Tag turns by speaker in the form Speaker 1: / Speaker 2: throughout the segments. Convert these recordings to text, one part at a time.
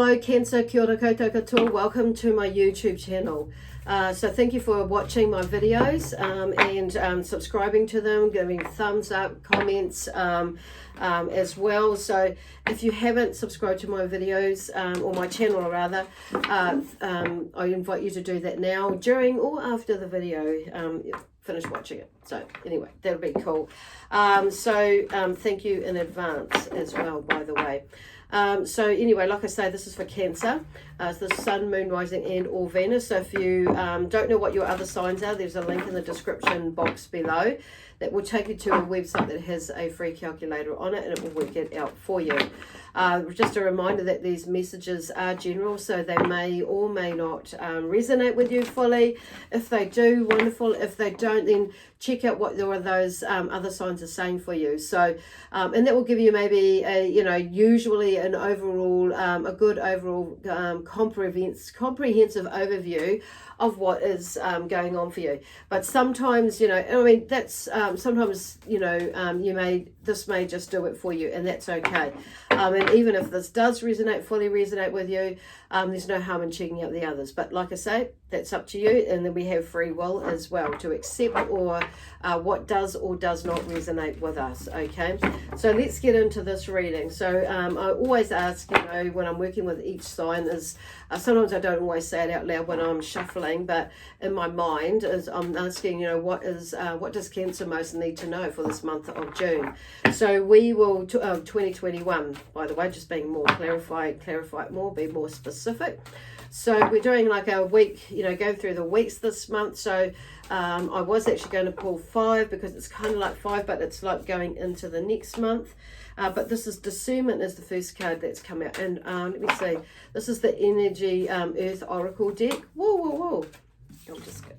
Speaker 1: Hello Cancer, kia ora koutou katoa. Welcome to my YouTube channel. So thank you for watching my videos and subscribing to them, giving thumbs up, comments as well. So if you haven't subscribed to my videos or my channel rather, I invite you to do that now, during or after the video. Finish watching it. So anyway, that'll be cool. Thank you in advance as well, by the way. So anyway, like I say, this is for Cancer. It's the Sun, Moon, Rising and or Venus. So if you don't know what your other signs are, there's a link in the description box below that will take you to a website that has a free calculator on it, and it will work it out for you. Just a reminder that these messages are general, so they may or may not resonate with you fully. If they do, wonderful. If they don't, then check out what those other signs are saying for you. So, and that will give you maybe usually an overall, a good overall comprehensive overview of what is going on for you. But sometimes, that's sometimes this may just do it for you, and that's okay. And even if this does fully resonate with you, there's no harm in checking out the others. But like I say, that's up to you, and then we have free will as well to accept or what does or does not resonate with us. Okay, so let's get into this reading. So I always ask, when I'm working with each sign, is sometimes I don't always say it out loud when I'm shuffling, but in my mind is I'm asking, what does Cancer most need to know for this month of June? So we will 2021, by the way, just being more clarify it more, be more specific. So we're doing like a week, go through the weeks this month. So I was actually going to pull 5 because it's kind of like 5, but it's like going into the next month. But this is Discernment is the first card that's come out. And let me see. This is the Energy Earth Oracle deck. Whoa.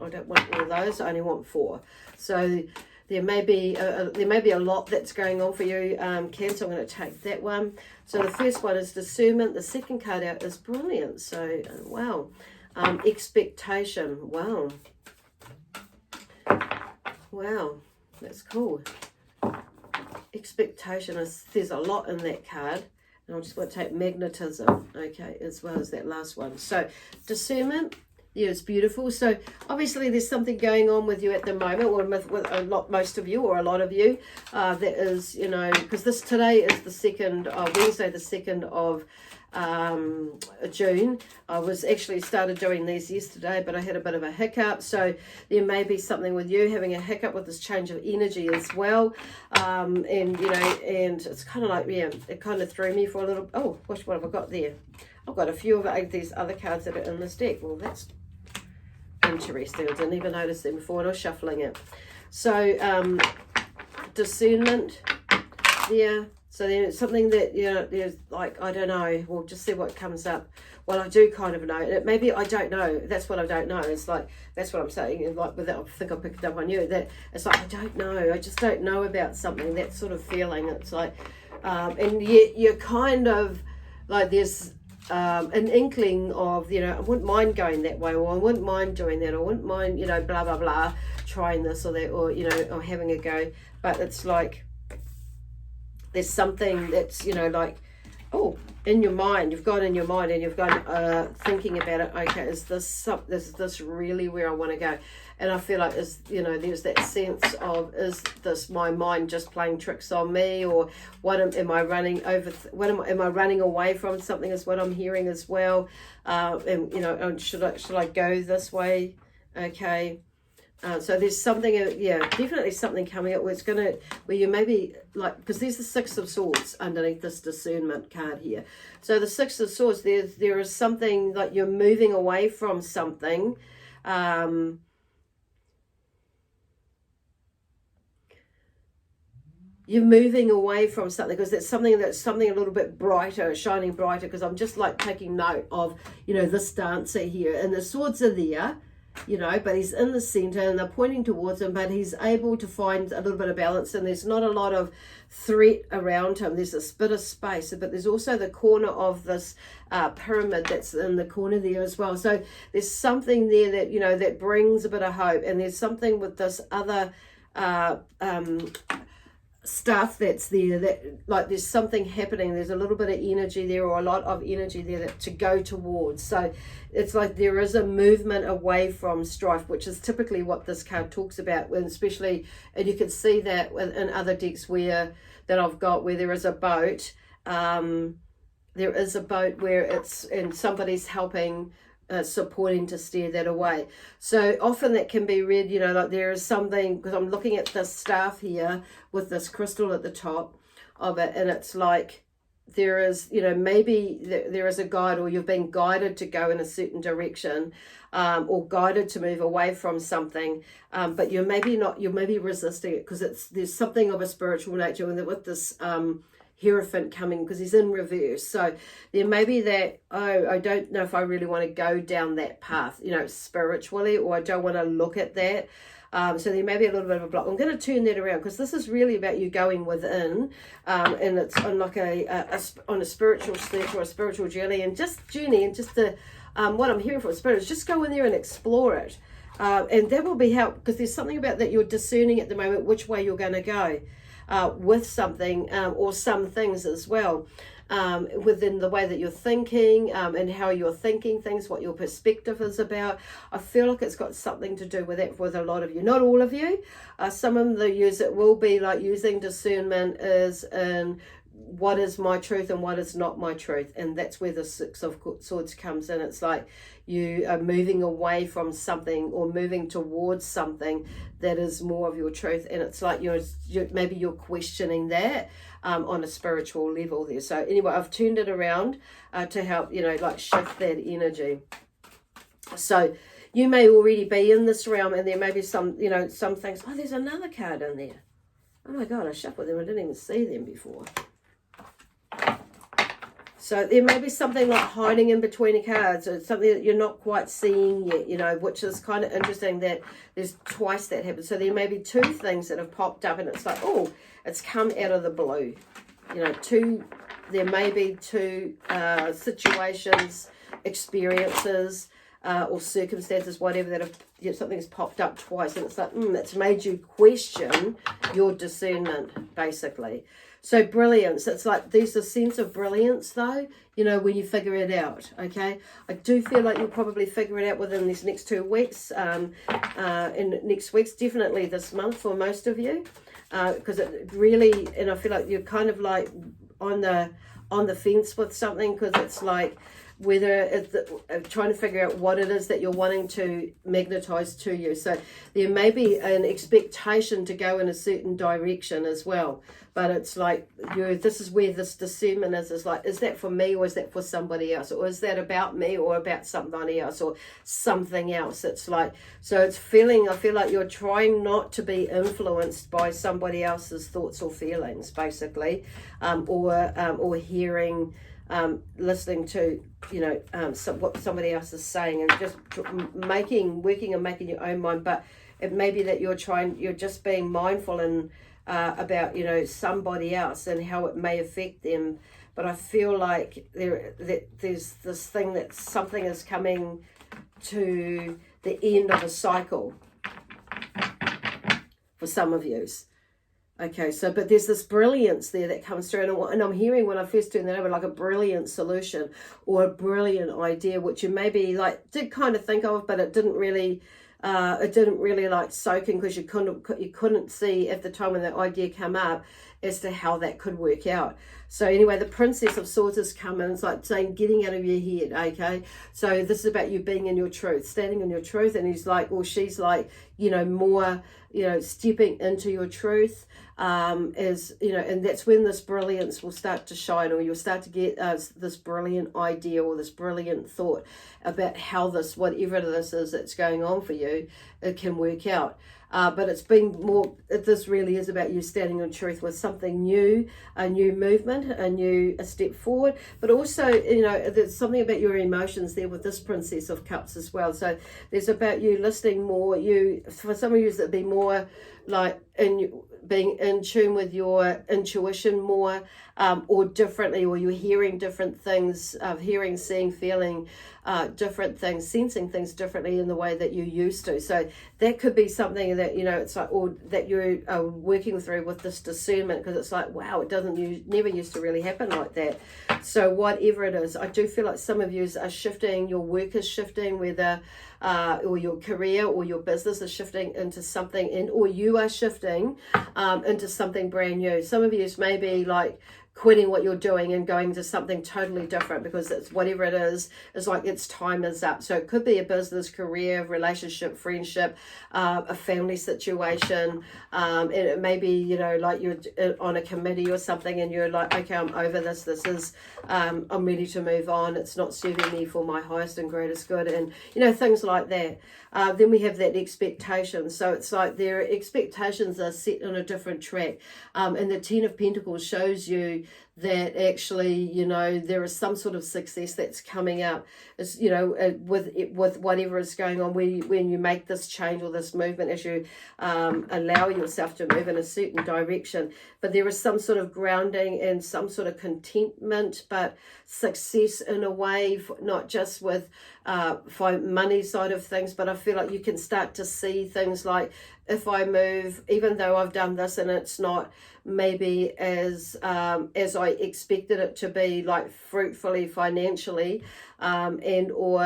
Speaker 1: I don't want all of those. I only want 4. So there may be a lot that's going on for you, Cancer. I'm going to take that one. So the first one is Discernment. The second card out is Brilliance. So wow, Expectation. Wow, that's cool. Expectation there's a lot in that card. And I just want to take Magnetism, okay, as well as that last one. So Discernment. Yeah, it's beautiful. So obviously there's something going on with you at the moment, or with most of you, or a lot of you, that is, because today is the second, Wednesday, the 2nd of June. I was actually started doing these yesterday, but I had a bit of a hiccup. So there may be something with you having a hiccup with this change of energy as well. And it's kind of like, it kind of threw me for a little, what have I got there? I've got a few of these other cards that are in this deck. Well, that's interesting. I didn't even notice them before when I was shuffling it. So Discernment there. So there's something that there's like, I don't know, we'll just see what comes up. Well, I do kind of know. Maybe I don't know. That's what I don't know. It's like, that's what I'm saying. And like with that, I think I picked up on you, that it's like, I don't know. I just don't know about something. That sort of feeling. It's like, and yet you're kind of like, there's an inkling of, I wouldn't mind going that way, or I wouldn't mind doing that, or I wouldn't mind, blah, blah, blah, trying this or that, or, or having a go. But it's like, there's something that's, like, in your mind, you've gone in your mind and you've gone thinking about it. Okay, is this really where I want to go? And I feel like there's that sense of, is this my mind just playing tricks on me, or am I running over? Am I running away from something? Is what I'm hearing as well. And should I go this way? Okay. So there's something, definitely something coming up where you maybe like, because there's the 6 of Swords underneath this Discernment card here. So the 6 of Swords, there is something like you're moving away from something. You're moving away from something because it's something a little bit brighter, shining brighter, because I'm just like taking note of, this dancer here, and the swords are there. But he's in the center and they're pointing towards him, but he's able to find a little bit of balance, and there's not a lot of threat around him. There's a bit of space, but there's also the corner of this pyramid that's in the corner there as well. So there's something there that, that brings a bit of hope, and there's something with this other stuff that's there, that like there's something happening, there's a little bit of energy there, or a lot of energy there that, to go towards. So it's like there is a movement away from strife, which is typically what this card talks about, when especially, and you can see that in other decks where that I've got, where there is a boat, there is a boat where it's, and somebody's helping, supporting to steer that away. So often that can be read, you know, like there is something, because I'm looking at this staff here with this crystal at the top of it, and it's like there is, you know, maybe there is a guide, or you've been guided to go in a certain direction, or guided to move away from something, but you're maybe not, you're maybe resisting it because there's something of a spiritual nature with this Hierophant coming, because he's in reverse. So there may be that, oh, I don't know if I really want to go down that path, you know, spiritually, or I don't want to look at that. So there may be a little bit of a block. I'm going to turn that around, because this is really about you going within, and it's on like on a spiritual search or a spiritual journey, and just the what I'm hearing from Spirit is just go in there and explore it, and that will be help, because there's something about that you're discerning at the moment which way you're going to go. With something, or some things as well, within the way that you're thinking, and how you're thinking things, what your perspective is about. I feel like it's got something to do with that with a lot of you, not all of you. Some of the use it will be like using discernment is in what is my truth and what is not my truth, and that's where the Six of Swords comes in. It's like you are moving away from something or moving towards something that is more of your truth, and it's like maybe you're questioning that on a spiritual level there. So anyway, I've turned it around to help, you know, like shift that energy. So you may already be in this realm, and there may be some, you know, some things. Oh, there's another card in there. Oh my God, I shuffled them. I didn't even see them before. So there may be something like hiding in between the cards, or something that you're not quite seeing yet, you know, which is kind of interesting that there's twice that happens. So there may be two things that have popped up, and it's like, oh, it's come out of the blue. You know, there may be two situations, experiences, or circumstances, whatever, that have, you know, something's popped up twice, and it's like, it's made you question your discernment, basically. So brilliance, it's like there's a sense of brilliance though, you know, when you figure it out, okay? I do feel like you'll probably figure it out within these next 2 weeks, in next week's, definitely this month for most of you, because it really, and I feel like you're kind of like on the fence with something, because it's like whether it's trying to figure out what it is that you're wanting to magnetize to you. So there may be an expectation to go in a certain direction as well, but it's like this is where this discernment is like, is that for me, or is that for somebody else, or is that about me or about somebody else or something else? It's like, so it's I feel like you're trying not to be influenced by somebody else's thoughts or feelings, basically, or hearing, listening to, you know, what somebody else is saying, and just working and making your own mind. But it may be that you're just being mindful and about, you know, somebody else and how it may affect them. But I feel like there's this thing that something is coming to the end of a cycle for some of you. Okay, so, but there's this brilliance there that comes through, and I'm hearing, when I first turned that over, like a brilliant solution or a brilliant idea, which you maybe like did kind of think of, but it didn't really like soak in, because you couldn't see at the time when that idea came up as to how that could work out. So anyway, the Princess of Swords has come in. It's like saying, getting out of your head, okay? So this is about you being in your truth, standing in your truth. And he's like, or she's like, you know, more, you know, stepping into your truth, is, you know, and that's when this brilliance will start to shine, or you'll start to get this brilliant idea or this brilliant thought about how this, whatever this is that's going on for you, it can work out. But it's been more, this really is about you standing in truth with something new, a new movement, a step forward. But also, you know, there's something about your emotions there with this Princess of Cups as well. So there's about you listening more. For some of you, it'd be more like being in tune with your intuition more, or differently, or you're hearing different things, hearing, seeing, feeling different things, sensing things differently in the way that you used to. So that could be something that, it's like, or that you are working through with this discernment, because it's like, wow, it never used to really happen like that. So whatever it is, I do feel like some of you are shifting, your work is shifting, whether or your career or your business is shifting into something, or you are shifting into something brand new. Some of you may be like quitting what you're doing and going to something totally different, because it's whatever it is, it's like its time is up. So it could be a business, career, relationship, friendship, a family situation, and it may be, like you're on a committee or something and you're like, okay, I'm over this is I'm ready to move on, it's not serving me for my highest and greatest good, and things like that. Then we have that expectation. So it's like their expectations are set on a different track. And the Ten of Pentacles shows you that actually, there is some sort of success that's coming up. It's, with whatever is going on, when you make this change or this movement, as you allow yourself to move in a certain direction. But there is some sort of grounding and some sort of contentment, but success in a way, not just with money side of things, but I feel like you can start to see things like, if I move, even though I've done this and it's not maybe as I expected it to be, like fruitfully financially, and or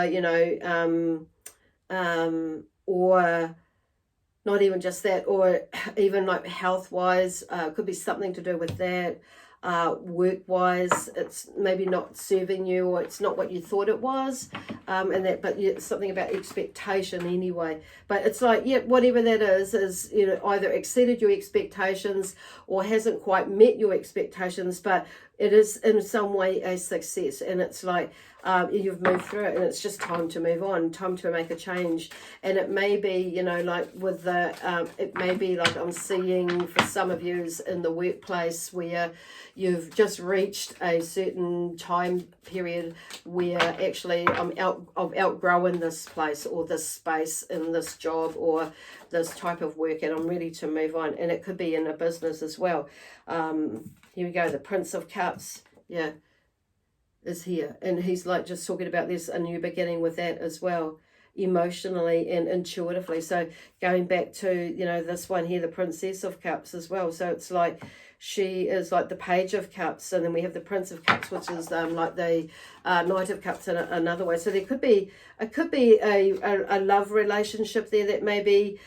Speaker 1: or not even just that, or even like health wise, could be something to do with that. Work wise, it's maybe not serving you, or it's not what you thought it was, and that, but it's something about expectation anyway. But it's like, whatever that is either exceeded your expectations or hasn't quite met your expectations, but it is in some way a success, and it's like you've moved through it, and it's just time to move on, time to make a change. And it may be, like with the it may be like, I'm seeing for some of you in the workplace where you've just reached a certain time period where actually I've outgrown this place or this space in this job or this type of work, and I'm ready to move on. And it could be in a business as well. Here we go, the Prince of Cups, is here. And he's like just talking about this, a new beginning with that as well, emotionally and intuitively. So going back to, this one here, the Princess of Cups as well. So it's like, she is like the Page of Cups, and then we have the Prince of Cups, which is like the Knight of Cups in another way. So there could be a love relationship there that maybe,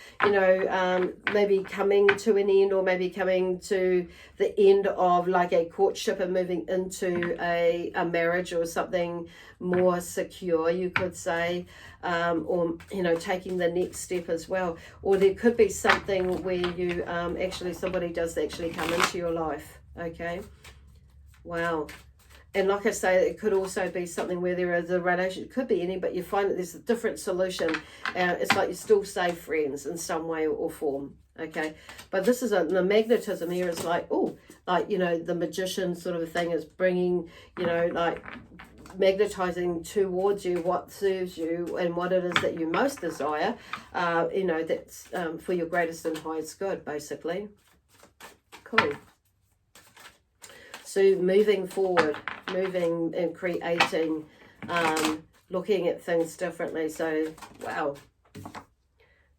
Speaker 1: maybe coming to an end, or maybe coming to the end of like a courtship and moving into a marriage or something more secure, you could say, or taking the next step as well. Or there could be something where you somebody does actually come into your life. Okay, wow. And like I say, it could also be something where there is a relationship, it could be any, but you find that there's a different solution. It's like you still stay friends in some way or form. Okay, but this is the magnetism here is like, the magician sort of a thing is bringing, like magnetizing towards you what serves you and what it is that you most desire, that's for your greatest and highest good, basically. Cool. So moving forward, moving and creating, looking at things differently. So, wow.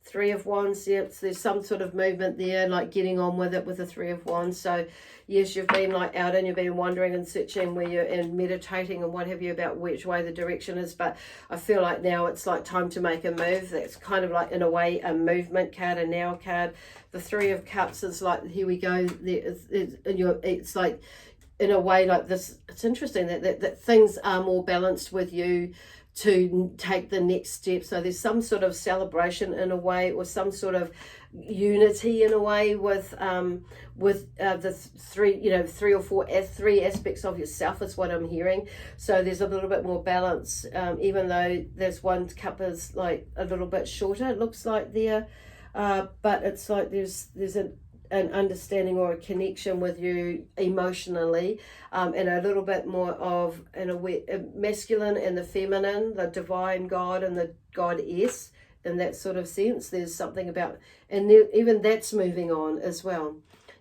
Speaker 1: Three of Wands, there's some sort of movement there, like getting on with it with the Three of Wands. So yes, you've been like out and you've been wondering and searching and meditating and what have you about which way the direction is, but I feel like now it's like time to make a move. That's kind of like in a way a movement card, a now card. The Three of Cups is like, here we go, it's like in a way like this. It's interesting that things are more balanced with you to take the next step. So there's some sort of celebration in a way, or some sort of unity in a way with the three or four, three aspects of yourself is what I'm hearing. So there's a little bit more balance, even though there's one cup is like a little bit shorter, it looks like there, but it's like there's an understanding or a connection with you emotionally, and a little bit more of masculine and the feminine, the divine God and the goddess, in that sort of sense. There's something about, and even that's moving on as well.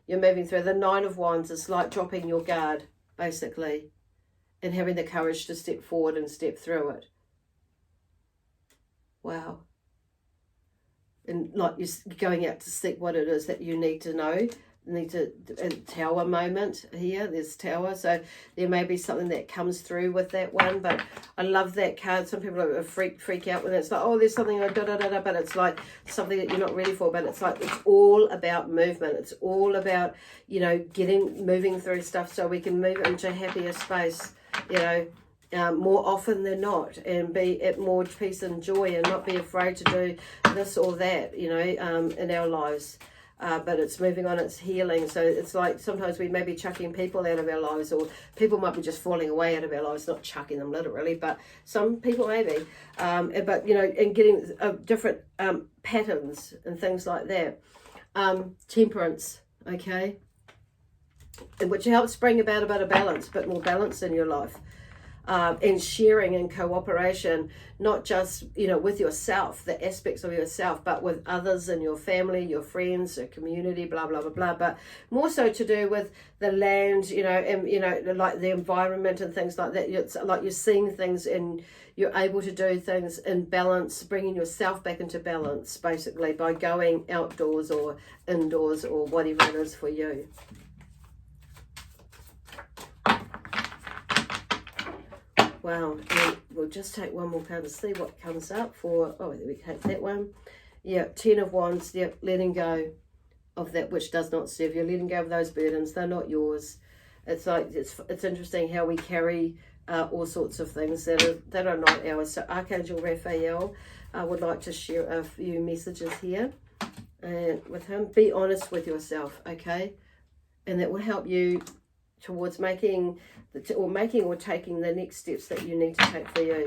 Speaker 1: You're moving through. The Nine of Wands is like dropping your guard, basically, and having the courage to step forward and step through it. Wow. And like you're going out to seek what it is that you need to know. Need to, a Tower moment here, there's Tower, so there may be something that comes through with that one. But I love that card. Some people are freak out when it's like, oh, there's something like but it's like something that you're not ready for. But it's like, it's all about movement. It's all about, you know, moving through stuff so we can move into a happier space, you know, more often than not, and be at more peace and joy, and not be afraid to do this or that, you know, in our lives. But it's moving on, it's healing. So it's like sometimes we may be chucking people out of our lives, or people might be just falling away out of our lives, not chucking them literally, but some people maybe. But, you know, and getting different patterns and things like that. Temperance, okay? Which helps bring about a bit of balance, a bit more balance in your life. And sharing and cooperation, not just, you know, with yourself, the aspects of yourself, but with others in your family, your friends, your community, blah, blah, blah, blah. But more so to do with the land, you know, and, you know, like the environment and things like that. It's like you're seeing things and you're able to do things in balance, bringing yourself back into balance, basically, by going outdoors or indoors or whatever it is for you. Wow, and we'll just take one more card to see what comes up for, oh, we take that one. Yeah, 10 of Wands, yeah, letting go of that which does not serve you, letting go of those burdens, they're not yours. It's like, it's interesting how we carry all sorts of things that are not ours. So Archangel Raphael would like to share a few messages here with him. Be honest with yourself, okay? And that will help you towards making or taking the next steps that you need to take for you.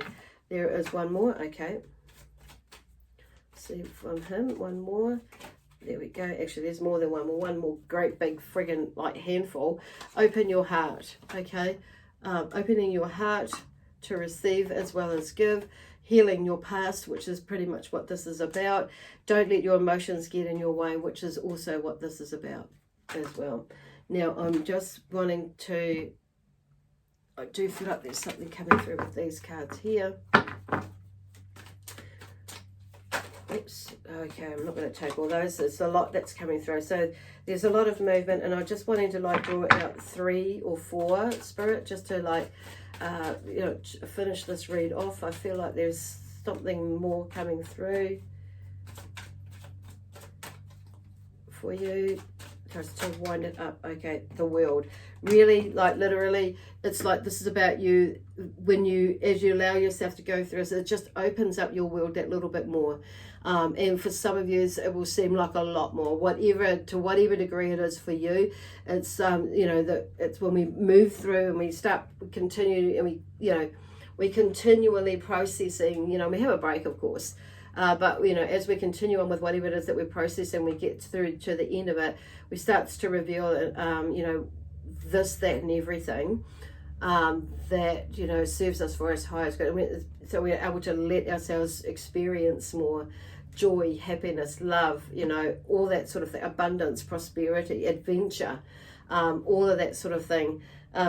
Speaker 1: There is one more, okay. See from him, one more. There we go. Actually, there's more than one more. One more great big friggin' like handful. Open your heart, okay. Opening your heart to receive as well as give. Healing your past, which is pretty much what this is about. Don't let your emotions get in your way, which is also what this is about as well. Now, I'm just wanting to, I do feel like there's something coming through with these cards here. Oops, okay, I'm not going to take all those. There's a lot that's coming through. So there's a lot of movement, and I'm just wanting to like draw out 3 or 4, Spirit, just to like, you know, finish this read off. I feel like there's something more coming through for you. Just to wind it up. Okay, the world, really, like literally, it's like this is about you. When you, as you allow yourself to go through this, it just opens up your world that little bit more. And for some of you, it will seem like a lot more, to whatever degree it is for you. It's you know, that it's when we move through and we continue, and we continually processing. You know, we have a break, of course. But, you know, as we continue on with whatever it is that we're processing, we get through to the end of it, we start to reveal, you know, this, that, and everything that, you know, serves us for us highest good. I mean, so we're able to let ourselves experience more joy, happiness, love, you know, all that sort of thing, abundance, prosperity, adventure, all of that sort of thing.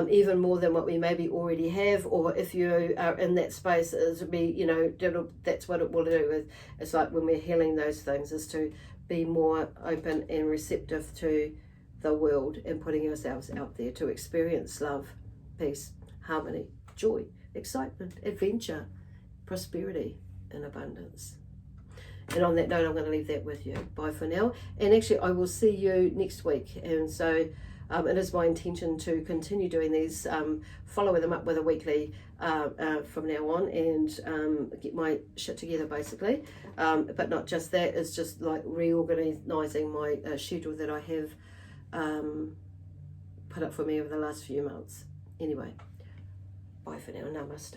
Speaker 1: Even more than what we maybe already have, or if you are in that space, it'll be, you know, that's what it will do. It's like when we're healing those things, is to be more open and receptive to the world and putting ourselves out there to experience love, peace, harmony, joy, excitement, adventure, prosperity, and abundance. And on that note, I'm going to leave that with you. Bye for now. And actually, I will see you next week. And so it is my intention to continue doing these, follow them up with a weekly from now on, and get my shit together, basically. But not just that, it's just like reorganizing my schedule that I have put up for me over the last few months. Anyway, bye for now. Namaste.